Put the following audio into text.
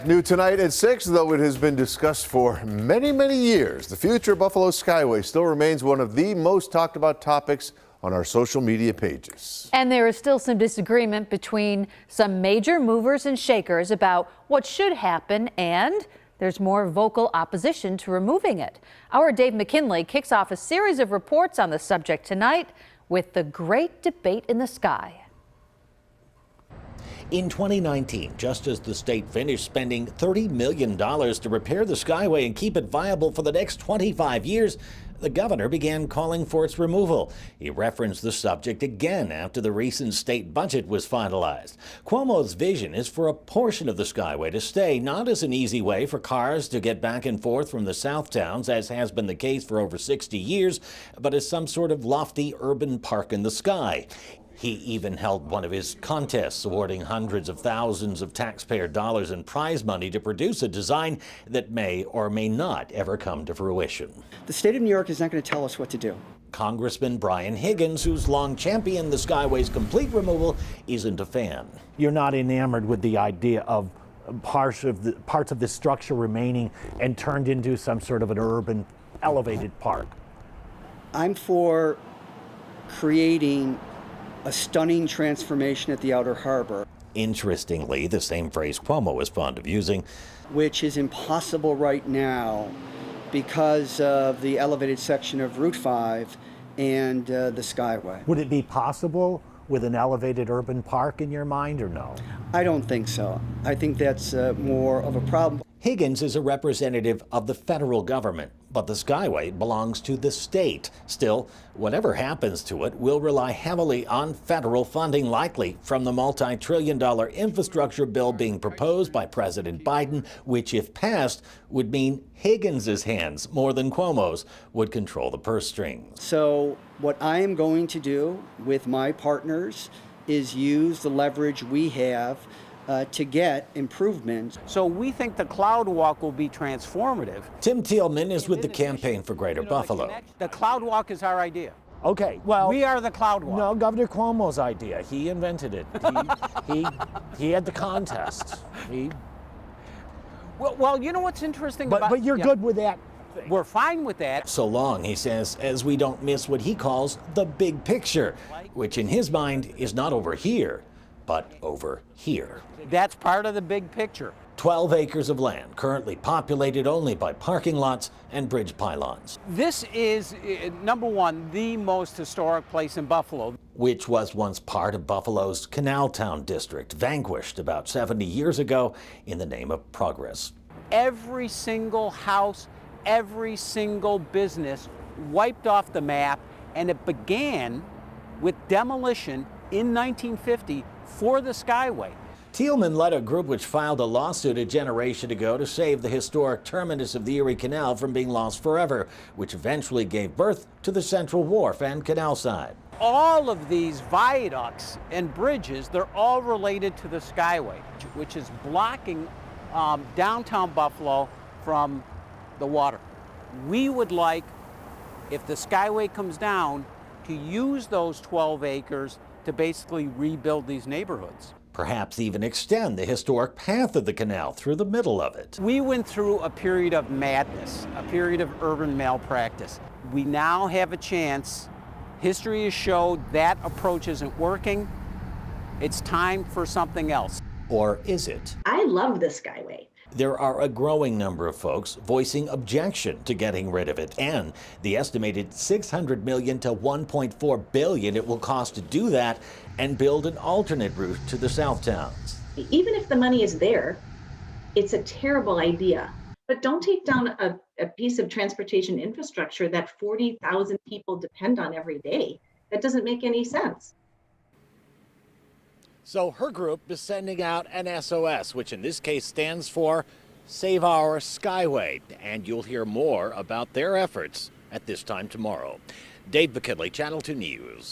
New tonight at 6, though it has been discussed for many, many years, the future of Buffalo Skyway still remains one of the most talked about topics on our social media pages. And there is still some disagreement between some major movers and shakers about what should happen, and there's more vocal opposition to removing it. Our Dave McKinley kicks off a series of reports on the subject tonight with the great debate in the sky. In 2019, just as the state finished spending $30 million to repair the Skyway and keep it viable for the next 25 years, the governor began calling for its removal. He referenced the subject again after the recent state budget was finalized. Cuomo's vision is for a portion of the Skyway to stay, not as an easy way for cars to get back and forth from the south towns, as has been the case for over 60 years, but as some sort of lofty urban park in the sky. He even held one of his contests, awarding hundreds of thousands of taxpayer dollars in prize money to produce a design that may or may not ever come to fruition. The state of New York is not going to tell us what to do. Congressman Brian Higgins, who's long championed the Skyway's complete removal, isn't a fan. You're not enamored with the idea of parts of the structure remaining and turned into some sort of an urban elevated park. I'm for creating a stunning transformation at the Outer Harbor. Interestingly, the same phrase Cuomo is fond of using, which is impossible right now because of the elevated section of Route 5 and the Skyway. Would it be possible with an elevated urban park in your mind, or no? I don't think so. I think that's more of a problem. Higgins is a representative of the federal government, but the Skyway belongs to the state. Still, whatever happens to it will rely heavily on federal funding, likely from the multi-trillion-dollar infrastructure bill being proposed by President Biden, which, if passed, would mean Higgins's hands, more than Cuomo's, would control the purse strings. So what I am going to do with my partners is use the leverage we have to get improvements. So we think the Cloud Walk will be transformative. Tim Thielman is with the Campaign for Greater Buffalo. The Cloud Walk is our idea. Okay, well, we are the Cloud Walk. No, Governor Cuomo's idea. He invented it. He had the contest. Well, you know what's interesting but you're good with that. We're fine with that. So long, he says, as we don't miss what he calls the big picture, which in his mind is not over here, but over here. That's part of the big picture. 12 acres of land, currently populated only by parking lots and bridge pylons. This is, number one, the most historic place in Buffalo. Which was once part of Buffalo's Canal Town district, vanquished about 70 years ago in the name of progress. Every single house, every single business wiped off the map, and it began with demolition in 1950 for the Skyway. Thielman led a group which filed a lawsuit a generation ago to save the historic terminus of the Erie Canal from being lost forever, which eventually gave birth to the Central Wharf and canal side. All of these viaducts and bridges, they're all related to the Skyway, which is blocking downtown Buffalo from the water. We would like, if the Skyway comes down, to use those 12 acres to basically rebuild these neighborhoods. Perhaps even extend the historic path of the canal through the middle of it. We went through a period of madness, a period of urban malpractice. We now have a chance. History has showed that approach isn't working. It's time for something else. Or is it? I love the Skyway. There are a growing number of folks voicing objection to getting rid of it, and the estimated $600 million to $1.4 billion it will cost to do that and build an alternate route to the south towns. Even if the money is there, it's a terrible idea. But don't take down a piece of transportation infrastructure that 40,000 people depend on every day. That doesn't make any sense. So her group is sending out an SOS, which in this case stands for Save Our Skyway. And you'll hear more about their efforts at this time tomorrow. Dave McKinley, Channel 2 News.